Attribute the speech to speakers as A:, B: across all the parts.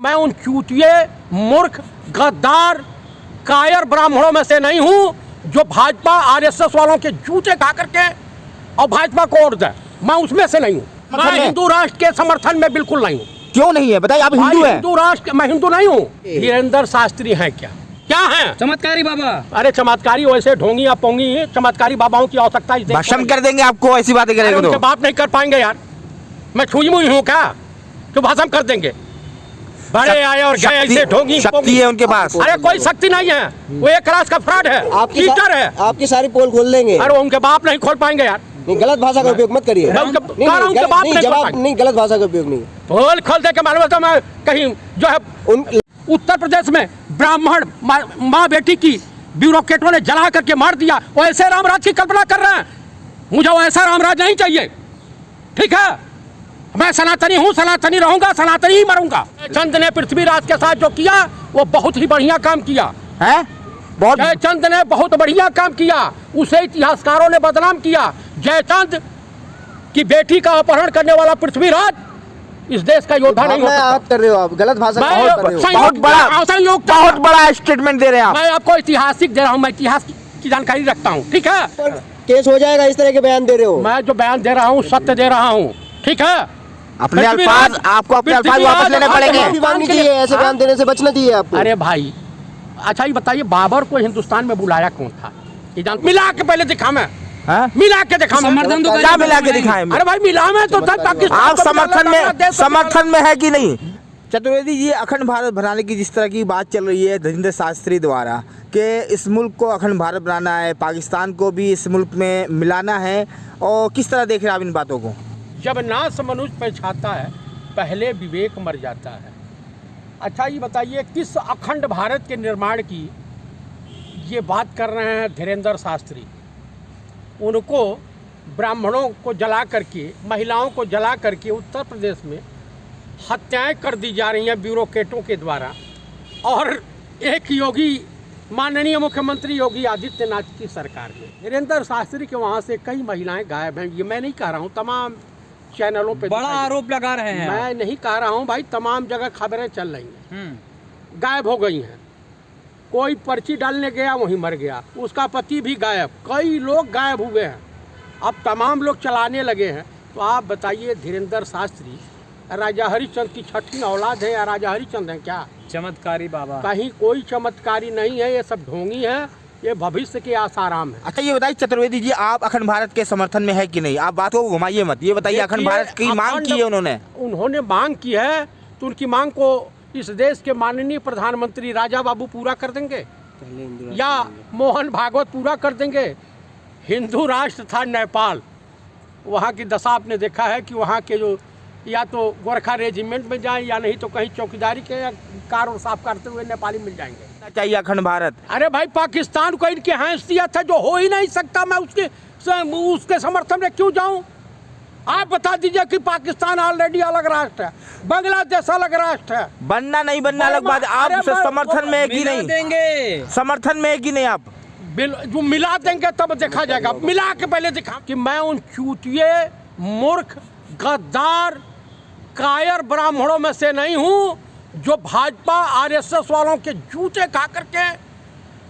A: मैं उन चूतिए, मूर्ख, गद्दार, कायर ब्राह्मणों में से नहीं हूं जो भाजपा आरएसएस वालों के जूते खा करके और भाजपा को वोट दे। मैं उसमें से नहीं हूं। मैं हिंदू राष्ट्र के समर्थन में बिल्कुल नहीं हूं।
B: क्यों नहीं है बताइए? आप हिंदू हैं?
A: हिंदू राष्ट्र, मैं हिंदू नहीं हूं। धीरेन्द्र शास्त्री हैं क्या है?
C: चमत्कारी बाबा।
A: अरे चमत्कारी वैसे ढोंगी या पोंगी चमत्कारी बाबाओं की आवश्यकता
B: भस्म कर देंगे आपको, ऐसी बातें करेंगे तो
A: बात नहीं कर पाएंगे यार। मैं छुई मुई हूँ क्या जो भस्म कर देंगे? बड़े आए और गए ऐसे ढोंगी
B: शक्ति है उनके पास।
A: अरे कोई शक्ति नहीं है, वो एक राज का फ्रॉड है, चीटर है।
D: आपकी सारी पोल खोल देंगे।
A: अरे उनके बाप नहीं खोल पाएंगे यार।
D: नहीं, गलत भाषा का उपयोग मत करिए। नहीं, गलत भाषा का उपयोग नहीं।
A: पोल खोल दे के मालूम है तो मैं कहीं जो है उत्तर प्रदेश में ब्राह्मण माँ बेटी की ब्यूरोक्रेटों ने जला करके मार दिया, वो ऐसे रामराज की कल्पना कर रहे हैं। मुझे वो ऐसा रामराज नहीं चाहिए, ठीक है? मैं सनातनी हूँ, सनातनी रहूंगा, सनातनी ही मरूंगा। चंद ने पृथ्वीराज के साथ जो किया वो बहुत ही बढ़िया काम किया
B: है।
A: जयचंद ने बहुत बढ़िया काम किया, उसे इतिहासकारों ने बदनाम किया। जयचंद की बेटी का अपहरण करने वाला पृथ्वीराज इस देश का योद्धा नहीं हो सकता।
D: कर रहे हो आप, गलत भाषा का उपयोग कर रहे हो।
B: बहुत बड़ा स्टेटमेंट दे रहे हैं आप।
A: मैं आपको ऐतिहासिक दे रहा हूँ, मैं इतिहास की जानकारी रखता हूँ, ठीक है?
D: केस हो जाएगा इस तरह के बयान दे रहे हो।
A: मैं जो बयान दे रहा हूँ सत्य दे रहा हूँ, ठीक है?
B: अपने अल्फाज आपको अपने अल्फाज वापस लेने पड़ेंगे।
D: माफी मांगनी चाहिए, ऐसे बयान देने से बचना चाहिए आपको।
A: अरे भाई अच्छा ये बताइए, बाबर को हिंदुस्तान में बुलाया कौन था? मिला के पहले दिखा मैं, मिला के दिखा।
C: समर्थन तो
B: क्या मिला के दिखाएं?
A: अरे भाई मिला में तो था पाकिस्तान।
B: आप समर्थन में है कि नहीं? चतुर्वेदी जी, अखंड भारत बनाने की जिस तरह की बात चल रही है धीरेन्द्र शास्त्री द्वारा कि इस मुल्क को अखंड भारत बनाना है, पाकिस्तान को भी इस मुल्क में मिलाना है, और किस तरह देख रहे हैं आप इन बातों को?
A: जब नाश मनुष्य पे छाता है पहले विवेक मर जाता है। अच्छा ये बताइए, किस अखंड भारत के निर्माण की ये बात कर रहे हैं धीरेन्द्र शास्त्री? उनको ब्राह्मणों को जला करके, महिलाओं को जला करके उत्तर प्रदेश में हत्याएं कर दी जा रही हैं ब्यूरोक्रेटों के द्वारा। और एक योगी, माननीय मुख्यमंत्री योगी आदित्यनाथ की सरकार में धीरेन्द्र शास्त्री के वहाँ से कई महिलाएं गायब हैं। ये मैं नहीं कह रहा हूँ, तमाम चैनलों पे
C: बड़ा आरोप लगा रहे हैं।
A: मैं नहीं कह रहा हूँ भाई, तमाम जगह खबरें चल रही हैं। गायब हो गई हैं। कोई पर्ची डालने गया वहीं मर गया, उसका पति भी गायब, कई लोग गायब हुए हैं। अब तमाम लोग चलाने लगे हैं। तो आप बताइए, धीरेन्द्र शास्त्री राजा हरिश्चंद्र की छठी औलाद है या राजा हरिश्चंद्र है क्या?
C: चमत्कारी बाबा।
A: कहीं कोई चमत्कारी नहीं है, ये सब ढोंगी है, ये भविष्य के आसाराम है।
B: अच्छा ये बताइए चतुर्वेदी जी, आप अखंड भारत के समर्थन में है कि नहीं? आप बात को घुमाइए मत, ये बताइए। अखंड भारत की मांग की है उन्होंने मांग की है, तो उनकी मांग को इस देश के माननीय प्रधानमंत्री राजा बाबू पूरा कर देंगे या मोहन भागवत पूरा कर देंगे? हिंदू राष्ट्र था नेपाल, वहाँ की दशा आपने देखा है कि वहाँ के जो या तो गोरखा रेजिमेंट में जाएं या नहीं तो कहीं चौकीदारी के या कार साफ करते हुए नेपाली मिल जाएंगे। चाहिए अखंड भारत।
A: अरे भाई पाकिस्तान को इनकी हैसियत है जो हो ही नहीं सकता, मैं उसके समर्थन में क्यों जाऊं? आप बता दीजिए कि पाकिस्तान ऑलरेडी अलग राष्ट्र है, बांग्लादेश अलग राष्ट्र है।
B: बनना नहीं बनना अलग बात। आप समर्थन में है कि नहीं?
C: देंगे
B: समर्थन में है कि नहीं? आप
A: जो मिला देंगे तब देखा जाएगा, मिला के पहले दिखा कि मैं उन चूतिए, मूर्ख, गद्दार, कायर ब्राह्मणों में से नहीं हूं जो भाजपा आरएसएस वालों के जूते खा करके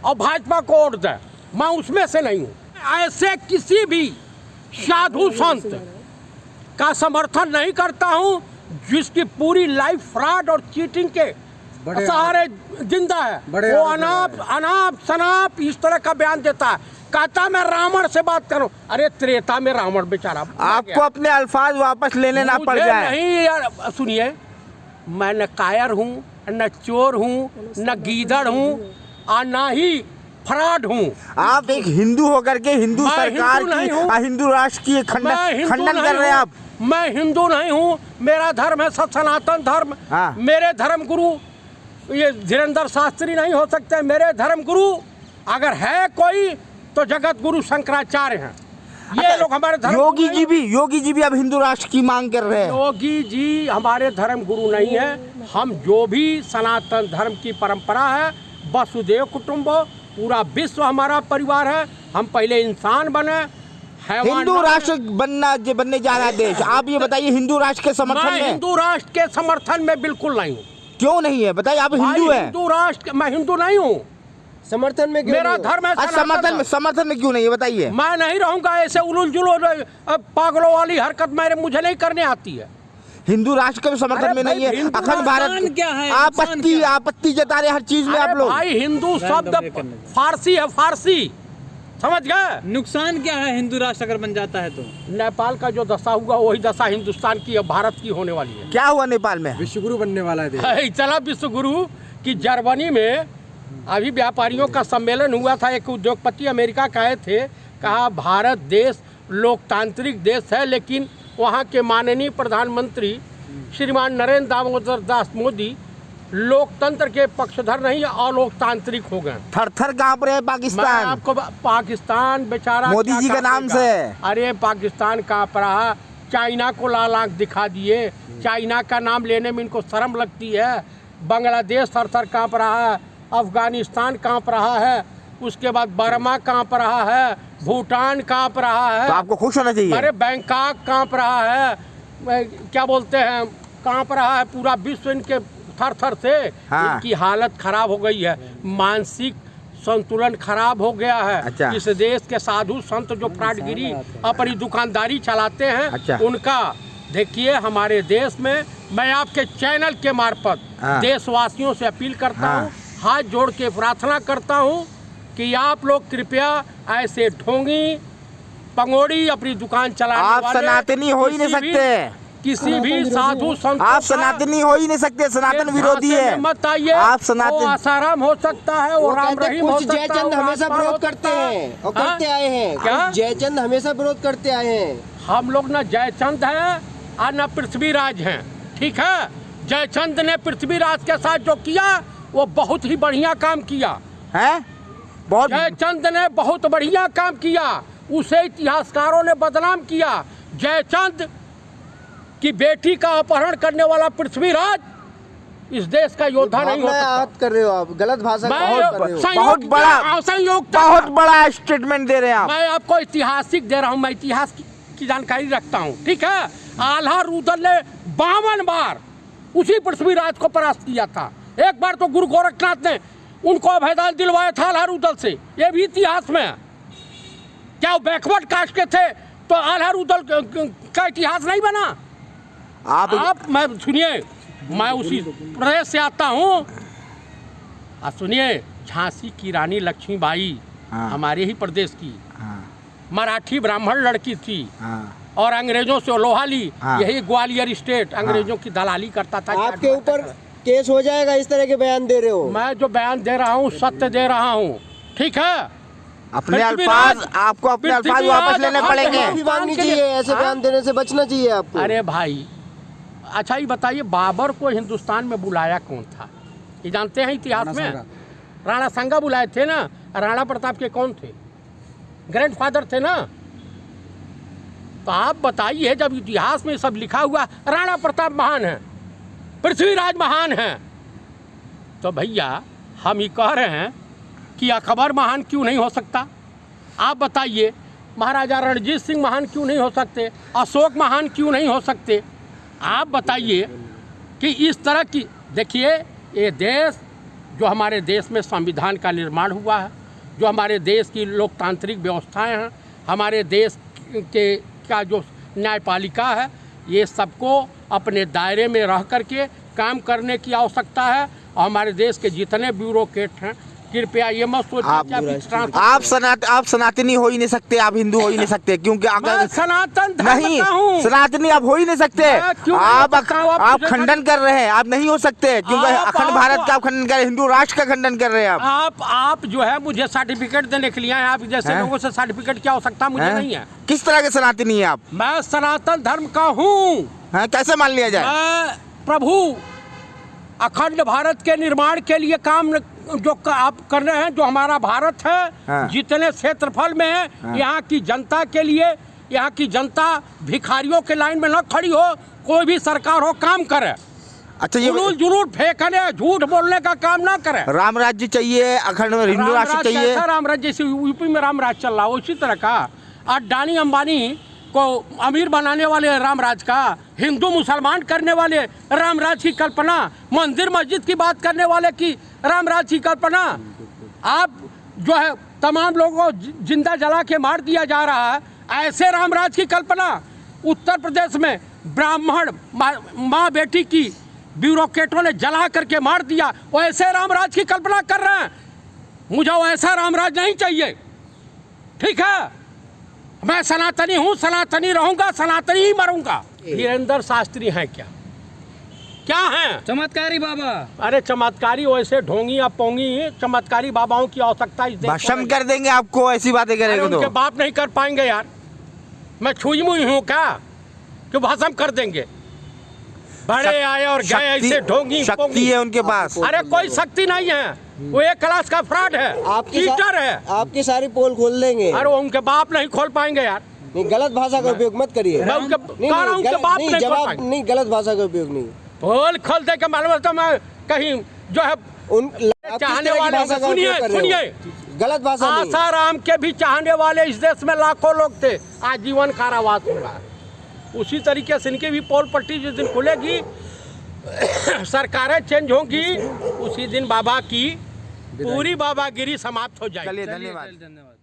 A: और भाजपा को वोट दे। मैं उसमें से नहीं हूं। ऐसे किसी भी साधु संत का समर्थन नहीं करता हूं जिसकी पूरी लाइफ फ्रॉड और चीटिंग के सहारे जिंदा है। वो अनाप शनाप इस तरह का बयान देता है, कहता मैं रावण से बात करूं। अरे त्रेता में रावण बेचारा,
B: आपको अपने अल्फाज वापस लेने ना पड़ जाए।
A: नहीं यार सुनिए, मैं न कायर हूं, न चोर हूं, न गीदड़ हूं, और न ही फ्रॉड हूं।
B: आप एक हिंदू होकर के हिंदू सरकार की, हिंदू राष्ट्र की खंडन कर रहे हैं आप।
A: मैं हिंदू नहीं हूं, मेरा धर्म है सनातन धर्म। मेरे धर्म गुरु ये धीरेन्द्र शास्त्री नहीं हो सकते। मेरे धर्म गुरु अगर है कोई तो जगत गुरु शंकराचार्य हैं। ये लोग हमारे धर्म
B: योगी जी भी अब हिंदू राष्ट्र की मांग कर रहे हैं।
A: योगी जी हमारे धर्म गुरु नहीं है। हम जो भी सनातन धर्म की परंपरा है, वसुदेव कुटुंबो, पूरा विश्व हमारा परिवार है। हम पहले इंसान बने,
B: हिंदू राष्ट्र बनने जा रहा है देश। आप ये बताइए, हिंदू राष्ट्र के समर्थन में?
A: हिंदू राष्ट्र के समर्थन में बिल्कुल नहीं हूँ।
B: क्यों नहीं है बताइए, आप हिंदू हैं।
A: हिंदू राष्ट्र, मैं हिंदू नहीं हूँ,
D: समर्थन में क्यों
A: मेरा
D: नहीं हो?
A: धर्म है सनातन।
B: समर्थन में क्यों नहीं है बताइए।
A: मैं नहीं रहूंगा ऐसे उलूल जुलूल पागलों वाली हरकत मुझे नहीं करने आती है।
B: हिंदू राष्ट्र के समर्थन
A: अरे
B: में नहीं है,
A: भाई, हिंदू
B: अखंड भारत
C: नुकसान क्या है?
B: आपत्ति जता रहे हर चीज में आप
A: अरे
B: लोग।
A: भाई हिंदू शब्द फारसी है, फारसी, समझ गए।
C: नुकसान क्या है हिंदू राष्ट्र अगर बन जाता है तो?
A: नेपाल का जो दशा हुआ वही दशा हिंदुस्तान की, भारत की होने वाली है।
B: क्या हुआ नेपाल में?
D: विश्वगुरु बनने वाला है देश।
A: चला विश्व गुरु की जर्मनी में अभी व्यापारियों का सम्मेलन हुआ था। एक उद्योगपति अमेरिका का आए थे, कहा भारत देश लोकतांत्रिक देश है, लेकिन वहाँ के माननीय प्रधानमंत्री श्रीमान नरेंद्र दामोदर दास मोदी लोकतंत्र के पक्षधर नहीं अलोकतांत्रिक हो गए।
B: थर थर कांप रहे हैं
A: मैं
B: पाकिस्तान
A: आपको पाकिस्तान बेचारा
B: मोदी
A: क्या
B: जी के
A: कांपेगा?
B: नाम से।
A: अरे पाकिस्तान कांप रहा, चाइना को लाल आंख दिखा दिए, चाइना का नाम लेने में इनको शर्म लगती है। बांग्लादेश थर थर कांप रहा है, अफगानिस्तान कांप रहा है, उसके बाद बर्मा कांप रहा है, भूटान कांप रहा है।
B: तो आपको खुश होना चाहिए।
A: अरे बैंकॉक कांप रहा है, क्या बोलते हैं, कांप रहा है पूरा विश्व इनके थर थर से।
B: हाँ।
A: इनकी हालत खराब हो गई है, मानसिक संतुलन खराब हो गया है।
B: अच्छा।
A: इस देश के साधु संत जो फ्राडगिरी अपनी दुकानदारी चलाते हैं,
B: अच्छा।
A: उनका देखिए हमारे देश में। मैं आपके चैनल के मार्फत
B: हाँ।
A: देशवासियों से अपील करता
B: हाँ।
A: हूँ, हाथ जोड़ के प्रार्थना करता हूँ कि आप लोग कृपया ऐसे ढोंगी पंगोड़ी अपनी दुकान चलाने
B: आप
A: वाले
B: सनातनी हो ही नहीं
A: किसी भी-
B: सकते।
A: किसी भी साधु संत
B: आप सनातनी हो ही नहीं सकते, सनातन विरोधी है।
A: मत आइए।
B: आप
A: वो
B: सनातन
A: आसाराम हो सकता है, वो राम
D: कहते
A: रहीम हो
D: कुछ
A: सकता है,
D: जयचंद
A: वो
D: हमेशा
A: राजपाल हो
D: विरोध करते
A: सकता
D: हैं और
A: हाँ?
D: करते आए हैं।
A: क्या?
D: कुछ जयचंद हमेशा विरोध करते आए हैं।
A: हम लोग न जयचंद हैं और न पृथ्वीराज हैं, ठीक है। जयचंद ने पृथ्वीराज के साथ जो किया वो बहुत ही बढ़िया काम किया
B: हैं? बहुत
A: जयचंद ने बहुत बढ़िया काम किया, उसे इतिहासकारों ने बदनाम किया। जयचंद की बेटी का अपहरण करने वाला पृथ्वीराज इस देश का योद्धा नहीं हो
D: भावनाएं
A: सकता।
D: आहत कर रहे हो आप, गलत भाषा का उपयोग कर रहे हो।
B: बहुत बड़ा बहुत बड़ा स्टेटमेंट दे रहे हैं आप।
A: मैं आपको ऐतिहासिक दे रहा हूँ, मैं इतिहास की जानकारी रखता हूँ, ठीक है। आल्हा रुदल ने 52 बार उसी पृथ्वीराज को परास्त किया था। एक बार तो गुरु गोरखनाथ ने उनको अभयदान दिलवाया था आल्हा रुदल से, ये भी इतिहास में है। क्या वो बैकवर्ड कास्ट के थे तो आल्हा रुदल का इतिहास नहीं बना? आप मैं सुनिए, मैं उसी प्रदेश से आता हूँ। सुनिए, झांसी की रानी लक्ष्मीबाई
B: हाँ।
A: हमारे ही प्रदेश की
B: हाँ,
A: मराठी ब्राह्मण लड़की थी
B: हाँ।
A: और अंग्रेजों से लोहा ली।
B: हाँ।
A: यही ग्वालियर स्टेट अंग्रेजों की दलाली करता था।
D: आपके ऊपर केस हो जाएगा, इस तरह के बयान दे रहे हो।
A: मैं जो बयान दे रहा हूँ सत्य दे रहा हूँ, ठीक है।
B: अपने अल्फाज आपको अपने अल्फाज वापस लेने पड़ेंगे।
D: माफी मांगनी चाहिए, ऐसे बयान देने से बचना चाहिए आपको।
A: अरे भाई, अच्छा ये बताइए, बाबर को हिंदुस्तान में बुलाया कौन था? ये जानते हैं इतिहास में? राणा सांगा बुलाए थे ना। राणा प्रताप के कौन थे? ग्रैंडफादर थे ना। तो आप बताइए, जब इतिहास में सब लिखा हुआ राणा प्रताप महान है, पृथ्वीराज महान है, तो भैया हम ये कह रहे हैं कि अकबर महान क्यों नहीं हो सकता? आप बताइए, महाराजा रणजीत सिंह महान क्यों नहीं हो सकते? अशोक महान क्यों नहीं हो सकते? आप बताइए कि इस तरह की, देखिए ये देश, जो हमारे देश में संविधान का निर्माण हुआ है, जो हमारे देश की लोकतांत्रिक व्यवस्थाएं हैं, हमारे देश के का जो न्यायपालिका है, ये सबको अपने दायरे में रह करके काम करने की आवश्यकता है। और हमारे देश के जितने ब्यूरोक्रेट हैं, कृपया ये मत सोचिए
B: आप सनातनी हो ही नहीं सकते, आप हिंदू हो ही नहीं सकते, क्योंकि अगर
A: सनातन धर्म
B: नहीं
A: का हूँ।
B: सनातनी आप हो ही नहीं सकते। आप खंडन कर रहे हैं, आप नहीं हो सकते, क्योंकि अखंड भारत का आप खंडन कर रहे हैं, हिंदू राष्ट्र का खंडन कर रहे हैं
A: आप जो है मुझे सर्टिफिकेट देने के लिए आए। आप जैसे लोगों से सर्टिफिकेट की आवश्यकता मुझे नहीं है।
B: किस तरह के सनातनी है आप?
A: मैं सनातन धर्म का हूँ।
B: कैसे मान लिया जाए?
A: मैं प्रभु अखंड भारत के निर्माण के लिए काम जो आप कर रहे हैं, जो हमारा भारत है,
B: हाँ।
A: जितने क्षेत्रफल में है, यहाँ की जनता के लिए, यहाँ की जनता भिखारियों के लाइन में न खड़ी हो, कोई भी सरकार हो काम करे।
B: अच्छा, ये
A: जुलूल फेंकने, झूठ बोलने का काम ना करे।
B: राम राज्य चाहिए, अखंड हिंदू राष्ट्र चाहिए।
A: राम राज्य जैसे यूपी में राम राज्य चल रहा है, उसी तरह का अडानी अंबानी को अमीर बनाने वाले रामराज का, हिंदू मुसलमान करने वाले रामराज की कल्पना, मंदिर मस्जिद की बात करने वाले की रामराज की कल्पना। आप जो है तमाम लोगों को जिंदा जला के मार दिया जा रहा है, ऐसे रामराज की कल्पना। उत्तर प्रदेश में ब्राह्मण माँ बेटी की ब्यूरोक्रेटों ने जला करके मार दिया, वो ऐसे रामराज की कल्पना कर रहे हैं। मुझे वो ऐसा रामराज नहीं चाहिए, ठीक है। मैं सनातनी हूँ, सनातनी रहूंगा, सनातनी ही मरूंगा। वीरेंद्र शास्त्री हैं क्या? क्या हैं?
C: चमत्कारी बाबा।
A: अरे चमत्कारी वैसे ढोंगी या पोंगी, चमत्कारी बाबाओं की आवश्यकता इस देश को
B: भस्म
A: नहीं।
B: कर देंगे आपको, ऐसी बातें
A: अरे
B: करेंगे
A: उनके
B: तो।
A: बाप नहीं कर पाएंगे यार। मैं छुई मुई हूँ क्या कि भस्म कर देंगे? बड़े आए और गए ऐसे ढोंगी
B: शक्ति
A: पोंगी।
B: है उनके पास।
A: अरे कोई शक्ति नहीं है, वो एक क्लास का फ्रॉड है, चीटर है।
D: आपकी सारी पोल खोल देंगे।
A: अरे उनके बाप नहीं खोल पाएंगे यार।
D: नहीं, गलत भाषा का उपयोग मत करिए।
A: मैं उनके
D: नहीं,
A: कह रहा हूं उनके बाप
D: नहीं,
A: नहीं खोल
D: जवाब
A: पाएंगे।
D: नहीं, गलत भाषा का उपयोग नहीं।
A: पोल खोल दे के मालूम है तो मैं कहीं जो है
D: उन आप किस
A: चाहने
D: तरह की
A: वाले
D: भाषा का
A: सुनिए
D: उपयोग कर रहे हो?
A: सुनिए,
D: गलत भाषा नहीं।
A: आसाराम के भी चाहने वाले इस देश में लाखों लोग थे, आजीवन कारावास होगा। उसी तरीके से इनकी भी पोल पट्टी जिस दिन खुलेगी, सरकारें चेंज होंगी, उसी दिन बाबा की पूरी बाबागिरी समाप्त हो जाएगी।
B: चलिए, धन्यवाद।
C: धन्यवाद।